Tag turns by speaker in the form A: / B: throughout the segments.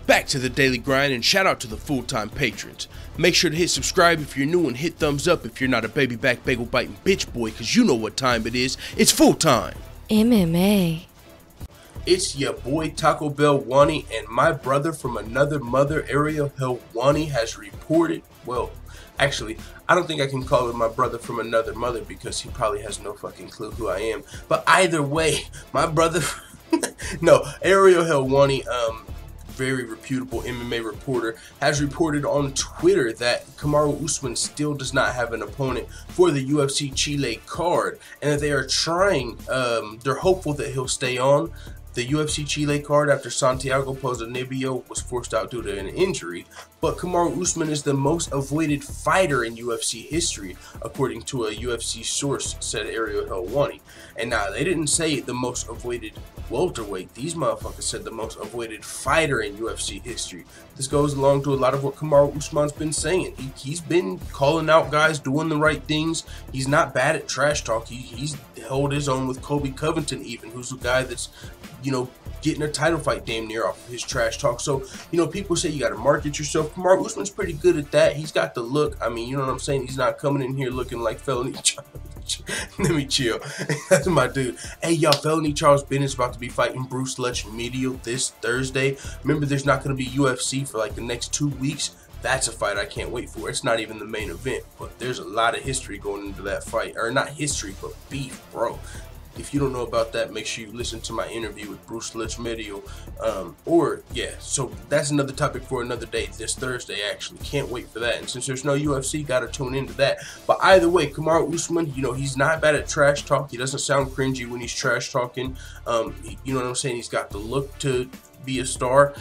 A: Back to the daily grind, and shout out to the full-time patrons. Make sure to hit subscribe if you're new and hit thumbs up if you're not a baby back bagel biting bitch boy, cause you know what time it is. It's full time.
B: MMA.
A: It's your boy Taco Bell Wani, and my brother from another mother, Ariel Helwani, has reported, well, actually, I don't think I can call him my brother from another mother because he probably has no fucking clue who I am. But either way, my brother, no, Ariel Helwani, very reputable MMA reporter, has reported on Twitter that Kamaru Usman still does not have an opponent for the UFC Chile card, and that they are trying, they're hopeful that he'll stay on the UFC Chile card after Santiago Ponzinibbio was forced out due to an injury. But Kamaru Usman is the most avoided fighter in UFC history, according to a UFC source, said Ariel Helwani. And now, they didn't say the most avoided welterweight. These motherfuckers said the most avoided fighter in UFC history. This goes along to a lot of what Kamaru Usman's been saying. He's been calling out guys doing the right things. He's not bad at trash talk. He's held his own with Colby Covington even, who's a guy that's, you know, getting a title fight damn near off of his trash talk. So, you know, people say you got to market yourself. Kamaru Usman's pretty good at that. He's got the look. I mean, you know what I'm saying? He's not coming in here looking like Felony Charles. Let me chill. That's my dude. Hey, y'all, Felony Charles Bennett's about to be fighting Bruce Medial this Thursday. Remember, there's not going to be UFC for like the next 2 weeks. That's a fight I can't wait for. It's not even the main event, but there's a lot of history going into that fight. Or not history, but beef, bro. If you don't know about that, make sure you listen to my interview with Bruce Medial. So that's another topic for another day, this Thursday, actually. Can't wait for that. And since there's no UFC, got to tune into that. But either way, Kamaru Usman, you know, he's not bad at trash talk. He doesn't sound cringy when he's trash talking. You know what I'm saying? He's got the look to be a star.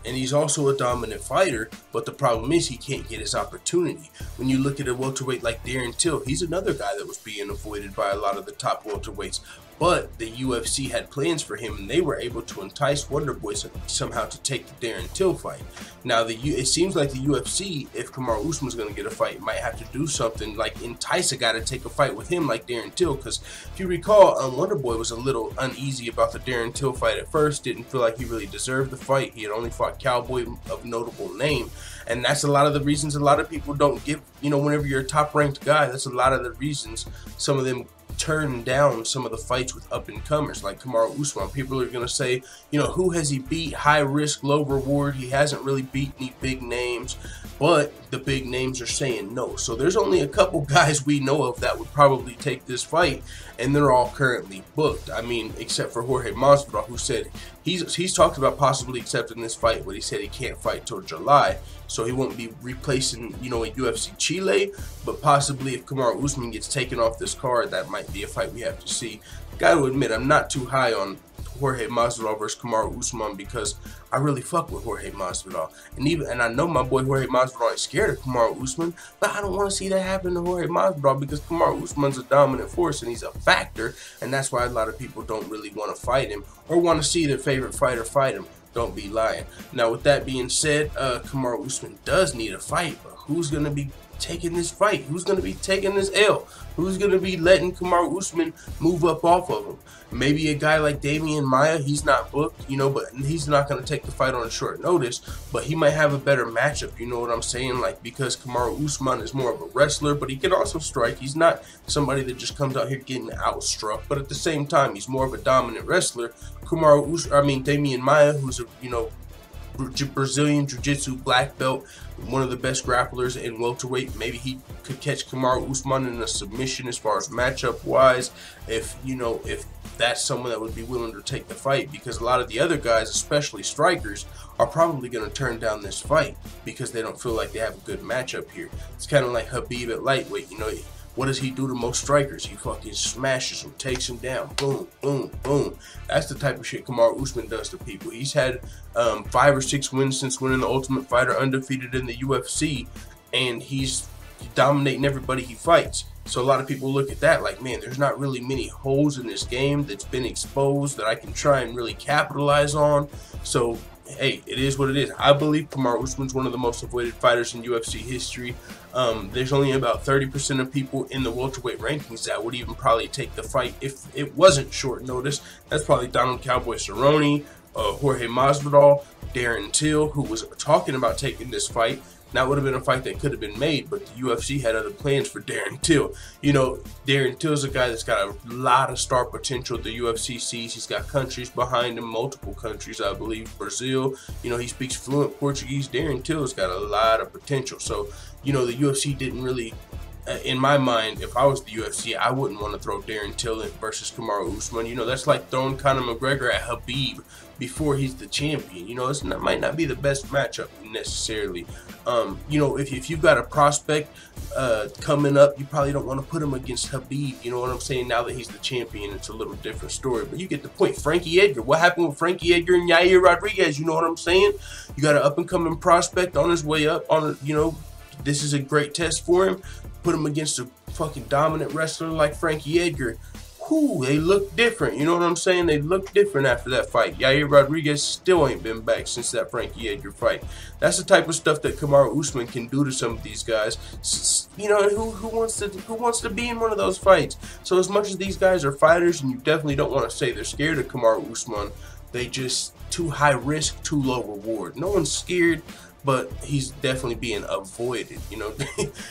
A: And he's also a dominant fighter, but the problem is he can't get his opportunity. When you look at a welterweight like Darren Till, he's another guy that was being avoided by a lot of the top welterweights. But the UFC had plans for him, and they were able to entice Wonderboy somehow to take the Darren Till fight. Now, it seems like the UFC, if Kamaru Usman's going to get a fight, might have to do something like entice a guy to take a fight with him like Darren Till. Because if you recall, Wonderboy was a little uneasy about the Darren Till fight at first. Didn't feel like he really deserved the fight. He had only fought Cowboy of notable name. And that's a lot of the reasons a lot of people don't give, you know, whenever you're a top-ranked guy, that's a lot of the reasons some of them turn down some of the fights with up-and-comers like Kamaru Usman. People are going to say, you know, who has he beat? High risk, low reward. He hasn't really beat any big names, but the big names are saying no. So there's only a couple guys we know of that would probably take this fight, and they're all currently booked. I mean, except for Jorge Masvidal, who said he's talked about possibly accepting this fight, but he said he can't fight till July, so he won't be replacing, you know, a UFC Chile. But possibly if Kamaru Usman gets taken off this card, that might be a fight we have to see. Gotta admit, I'm not too high on Jorge Masvidal versus Kamaru Usman because I really fuck with Jorge Masvidal, and I know my boy Jorge Masvidal ain't scared of Kamaru Usman, but I don't want to see that happen to Jorge Masvidal because Kamaru Usman's a dominant force and he's a factor, and that's why a lot of people don't really want to fight him or want to see their favorite fighter fight him. Don't be lying. Now, with that being said, Kamaru Usman does need a fight, but who's gonna be taking this fight? Who's going to be taking this L? Who's going to be letting Kamaru Usman move up off of him? Maybe a guy like Demian Maia. He's not booked, you know, but he's not going to take the fight on short notice, but he might have a better matchup, you know what I'm saying? Like, because Kamaru Usman is more of a wrestler, but he can also strike. He's not somebody that just comes out here getting outstruck, but at the same time, he's more of a dominant wrestler. Demian Maia, who's a, you know, Brazilian Jiu-Jitsu black belt, one of the best grapplers in welterweight. Maybe he could catch Kamaru Usman in a submission as far as matchup wise, if that's someone that would be willing to take the fight, because a lot of the other guys, especially strikers, are probably going to turn down this fight because they don't feel like they have a good matchup here. It's kind of like Khabib at lightweight, you know. What does he do to most strikers? He fucking smashes them, takes them down, boom, boom, boom. That's the type of shit Kamaru Usman does to people. He's had 5 or 6 wins since winning the Ultimate Fighter, undefeated in the UFC, and he's dominating everybody he fights. So a lot of people look at that like, man, there's not really many holes in this game that's been exposed that I can try and really capitalize on. So, hey, it is what it is. I believe Kamaru Usman's one of the most avoided fighters in UFC history. There's only about 30% of people in the welterweight rankings that would even probably take the fight if it wasn't short notice. That's probably Donald Cowboy Cerrone, Jorge Masvidal, Darren Till, who was talking about taking this fight. That would have been a fight that could have been made, but the UFC had other plans for Darren Till. You know, Darren Till's a guy that's got a lot of star potential the UFC sees. He's got countries behind him, multiple countries, I believe. Brazil, you know, he speaks fluent Portuguese. Darren Till's got a lot of potential. So, you know, the UFC didn't really, in my mind, if I was the UFC, I wouldn't want to throw Darren Till in versus Kamaru Usman. You know, that's like throwing Conor McGregor at Khabib before he's the champion. You know, it might not be the best matchup necessarily. You know, if you've got a prospect coming up, you probably don't want to put him against Khabib. You know what I'm saying? Now that he's the champion, it's a little different story. But you get the point. Frankie Edgar. What happened with Frankie Edgar and Yair Rodriguez? You know what I'm saying? You got an up-and-coming prospect on his way up. You know, this is a great test for him. Put him against a fucking dominant wrestler like Frankie Edgar. Whew, they look different. You know what I'm saying? They look different after that fight. Yair Rodriguez still ain't been back since that Frankie Edgar fight. That's the type of stuff that Kamaru Usman can do to some of these guys. You know, who wants to be in one of those fights? So as much as these guys are fighters, and you definitely don't want to say they're scared of Kamaru Usman, they just too high risk, too low reward. No one's scared, but he's definitely being avoided. You know,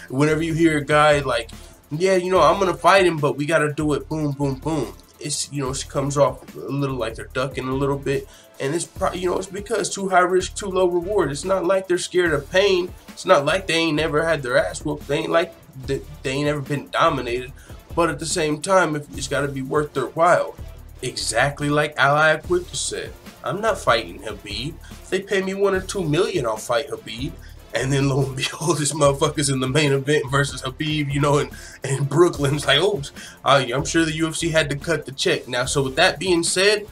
A: whenever you hear a guy like, yeah, you know, I'm gonna fight him, but we gotta do it boom, boom, boom. It's, you know, it comes off a little like they're ducking a little bit, and it's probably, you know, it's because too high risk, too low reward. It's not like they're scared of pain. It's not like they ain't never had their ass whooped. They ain't like they ain't ever been dominated. But at the same time, it's got to be worth their while. Exactly like Ali Aquinta said, I'm not fighting Khabib. If they pay me $1 or $2 million, I'll fight Khabib. And then lo and behold, this motherfucker's in the main event versus Khabib, you know, and Brooklyn's like, oh, I'm sure the UFC had to cut the check. Now, so with that being said,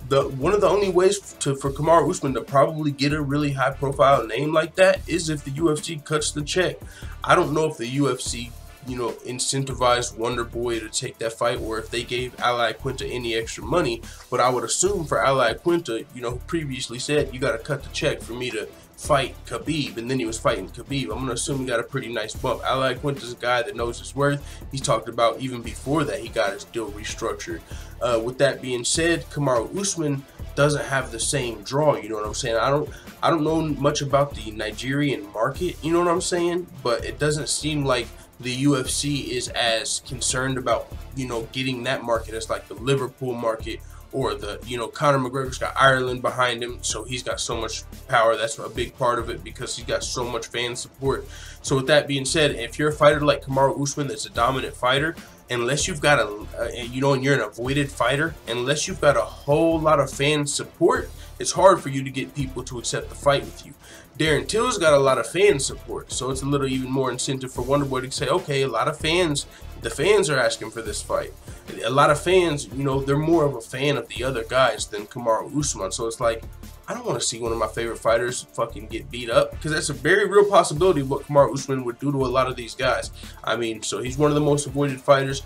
A: one of the only ways for Kamaru Usman to probably get a really high-profile name like that is if the UFC cuts the check. I don't know if the UFC, you know, incentivized Wonder Boy to take that fight, or if they gave Ali Aquinta any extra money. But I would assume for Ali Aquinta, you know, who previously said, you got to cut the check for me to fight Khabib, and then he was fighting Khabib. I'm going to assume he got a pretty nice bump. Ali Aquinta's a guy that knows his worth. He's talked about even before that he got his deal restructured. With that being said, Kamaru Usman doesn't have the same draw, you know what I'm saying? I don't know much about the Nigerian market, you know what I'm saying? But it doesn't seem like the UFC is as concerned about, you know, getting that market as like the Liverpool market, or the, you know, Conor McGregor's got Ireland behind him, so he's got so much power. That's a big part of it because he's got so much fan support. So with that being said, if you're a fighter like Kamaru Usman that's a dominant fighter, unless you've got you know, and you're an avoided fighter, unless you've got a whole lot of fan support, it's hard for you to get people to accept the fight with you. Darren Till's got a lot of fan support, so it's a little even more incentive for Wonder Boy to say, okay, a lot of fans, the fans are asking for this fight. A lot of fans, you know, they're more of a fan of the other guys than Kamaru Usman. So it's like, I don't want to see one of my favorite fighters fucking get beat up, because that's a very real possibility of what Kamaru Usman would do to a lot of these guys. I mean, so he's one of the most avoided fighters.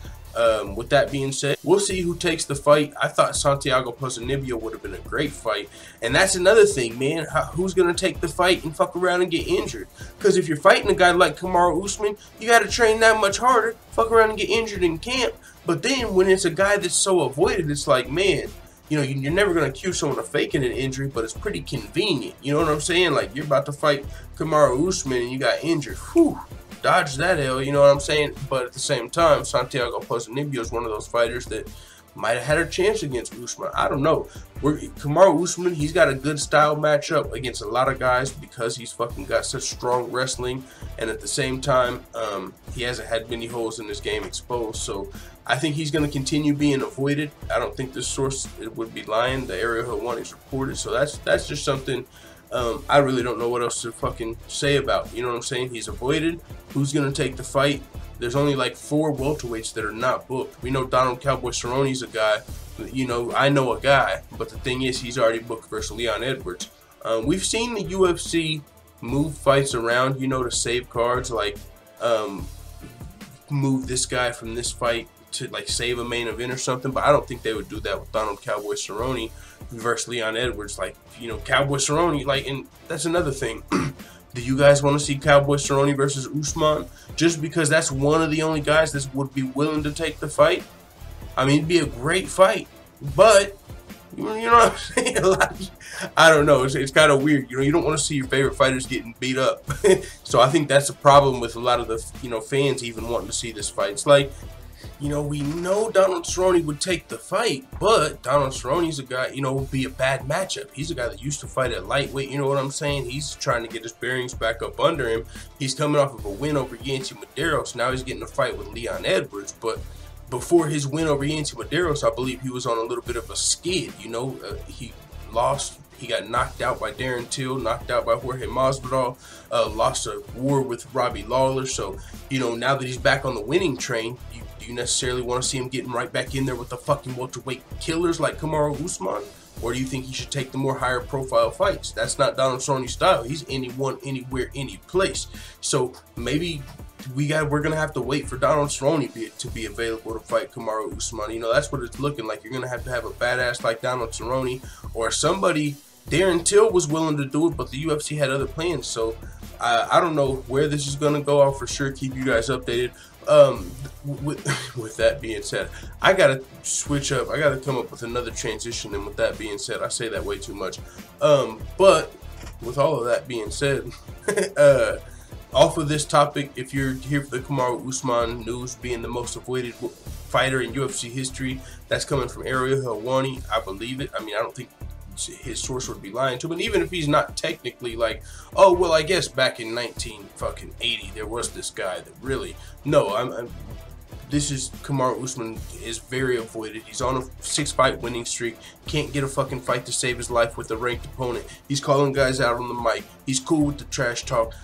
A: With that being said, we'll see who takes the fight. I thought Santiago Ponzinibbio would have been a great fight, and that's another thing, man. Who's gonna take the fight and fuck around and get injured? Because if you're fighting a guy like Kamaru Usman, you got to train that much harder, fuck around and get injured in camp. But then when it's a guy that's so avoided, it's like, man, you know, you're never gonna accuse someone of faking an injury, but it's pretty convenient. You know what I'm saying? Like, you're about to fight Kamaru Usman and you got injured. Whew. Dodge that L, you know what I'm saying? But at the same time, Santiago Ponzinibbio is one of those fighters that might have had a chance against Usman. I don't know. Kamaru Usman, he's got a good style matchup against a lot of guys because he's fucking got such strong wrestling, and at the same time, he hasn't had many holes in his game exposed. So I think he's going to continue being avoided. I don't think this source would be lying. The area he'll want is reported. So that's just something I really don't know what else to fucking say about. You know what I'm saying? He's avoided. Who's going to take the fight? There's only like 4 welterweights that are not booked. We know Donald Cowboy Cerrone's a guy. You know, I know a guy. But the thing is, he's already booked versus Leon Edwards. We've seen the UFC move fights around, you know, to save cards. Like, move this guy from this fight to like save a main event or something. But I don't think they would do that with Donald Cowboy Cerrone versus Leon Edwards. Like, you know, Cowboy Cerrone, like, and that's another thing. Do you guys want to see Cowboy Cerrone versus Usman? Just because that's one of the only guys that would be willing to take the fight? I mean, it'd be a great fight. But You know what I'm saying? I don't know. It's kind of weird. You know, you don't want to see your favorite fighters getting beat up. So I think that's a problem with a lot of the, fans even wanting to see this fight. It's like, we know Donald Cerrone would take the fight, but Donald Cerrone's a guy, would be a bad matchup. He's a guy that used to fight at lightweight, you know what I'm saying? He's trying to get his bearings back up under him. He's coming off of a win over Yancy Medeiros. Now he's getting a fight with Leon Edwards, but before his win over Yancy Medeiros, I believe he was on a little bit of a skid, he lost. He got knocked out by Darren Till, knocked out by Jorge Masvidal, lost a war with Robbie Lawler. So, now that he's back on the winning train, do you necessarily want to see him getting right back in there with the fucking welterweight killers like Kamaru Usman? Or do you think he should take the more higher profile fights? That's not Donald Cerrone's style. He's anyone, anywhere, any place. So maybe we're gonna have to wait for Donald Cerrone to be available to fight Kamaru Usman. That's what it's looking like. You're gonna have to have a badass like Donald Cerrone or somebody. Darren Till was willing to do it, but the UFC had other plans. So I don't know where this is gonna go. I'll for sure keep you guys updated. With that being said, I gotta switch up. I gotta come up with another transition. And with that being said, I say that way too much. But with all of that being said, off of this topic, if you're here for the Kamaru Usman news being the most avoided fighter in UFC history, that's coming from Ariel Helwani. I believe it. I mean, I don't think his source would be lying to him. And even if he's not technically like, oh well, I guess back in 1980 there was this guy that really, no, this is Kamaru Usman is very avoided. He's on a 6-fight winning streak. Can't get a fucking fight to save his life with a ranked opponent. He's calling guys out on the mic. He's cool with the trash talk.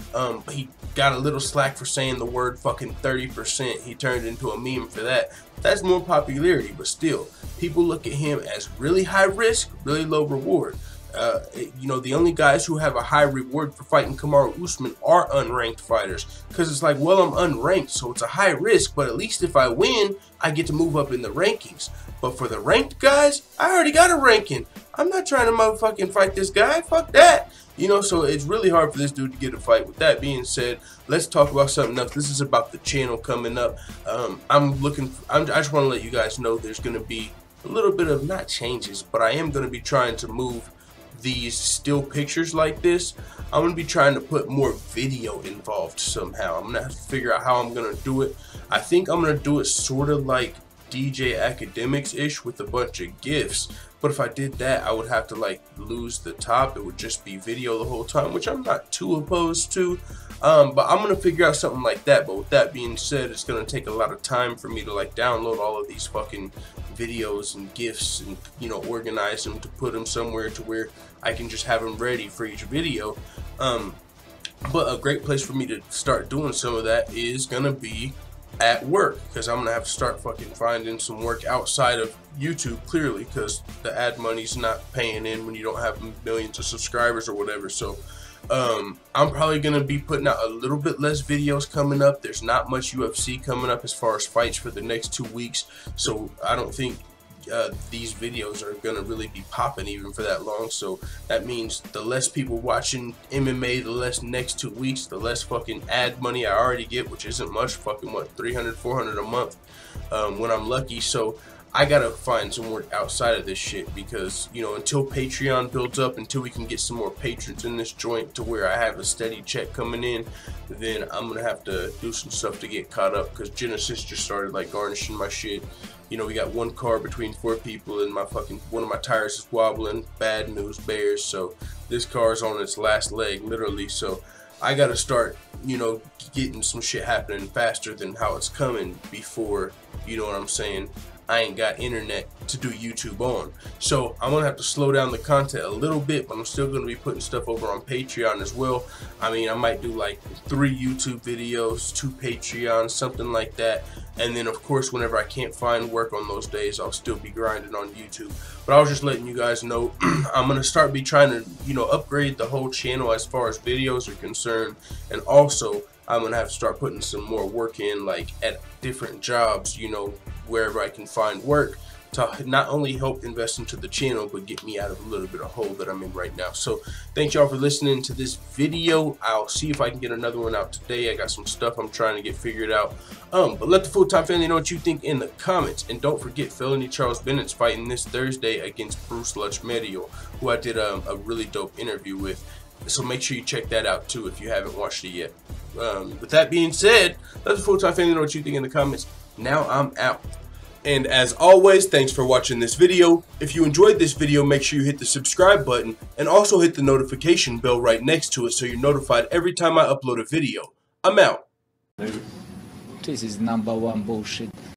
A: He got a little slack for saying the word fucking 30%. He turned into a meme for that. That's more popularity, but still, people look at him as really high risk, really low reward. The only guys who have a high reward for fighting Kamaru Usman are unranked fighters, because it's like, well, I'm unranked, so it's a high risk, but at least if I win, I get to move up in the rankings. But for the ranked guys, I already got a ranking. I'm not trying to motherfucking fight this guy. Fuck that. So it's really hard for this dude to get a fight. With that being said, let's talk about something else. This is about the channel coming up. I just want to let you guys know there's going to be a little bit of, not changes, but I am going to be trying to move these still pictures like this. I'm going to be trying to put more video involved somehow. I'm going to have to figure out how I'm going to do it. I think I'm going to do it sort of like DJ Academics-ish with a bunch of GIFs. But if I did that, I would have to like lose the top. It would just be video the whole time, which I'm not too opposed to. But I'm going to figure out something like that. But with that being said, it's going to take a lot of time for me to like download all of these fucking videos and GIFs and, organize them to put them somewhere to where I can just have them ready for each video. But a great place for me to start doing some of that is going to be at work, because I'm gonna have to start fucking finding some work outside of YouTube, clearly, because the ad money's not paying in when you don't have millions of subscribers or whatever. So I'm probably gonna be putting out a little bit less videos coming up. There's not much UFC coming up as far as fights for the next 2 weeks, so I don't think these videos are gonna really be popping even for that long. So that means the less people watching MMA, the less next 2 weeks, the less fucking ad money I already get, which isn't much, fucking what, 300, 400 a month when I'm lucky. So I gotta find some work outside of this shit, because until Patreon builds up, until we can get some more patrons in this joint to where I have a steady check coming in, then I'm gonna have to do some stuff to get caught up, because Genesis just started like garnishing my shit. We got one car between 4 people, and one of my tires is wobbling. Bad news bears. So this car is on its last leg, literally. So I gotta start, getting some shit happening faster than how it's coming before, you know what I'm saying, I ain't got internet to do YouTube on. So I'm gonna have to slow down the content a little bit, but I'm still gonna be putting stuff over on Patreon as well. I mean, I might do like 3 YouTube videos, 2 Patreons, something like that. And then of course, whenever I can't find work on those days, I'll still be grinding on YouTube. But I was just letting you guys know, I'm gonna start trying to, upgrade the whole channel as far as videos are concerned. And also, I'm gonna have to start putting some more work in, like at different jobs, wherever I can find work, to not only help invest into the channel, but get me out of a little bit of hole that I'm in right now. So thank y'all for listening to this video. I'll see if I can get another one out today. I got some stuff I'm trying to get figured out. But let the full-time family know what you think in the comments. And don't forget, Felony Charles Bennett's fighting this Thursday against Bruce Luchmedio, who I did a really dope interview with. So make sure you check that out too if you haven't watched it yet. With that being said, let the full-time family know what you think in the comments. Now I'm out. And as always, thanks for watching this video. If you enjoyed this video, make sure you hit the subscribe button and also hit the notification bell right next to it so you're notified every time I upload a video. I'm out.
B: This is #1 bullshit.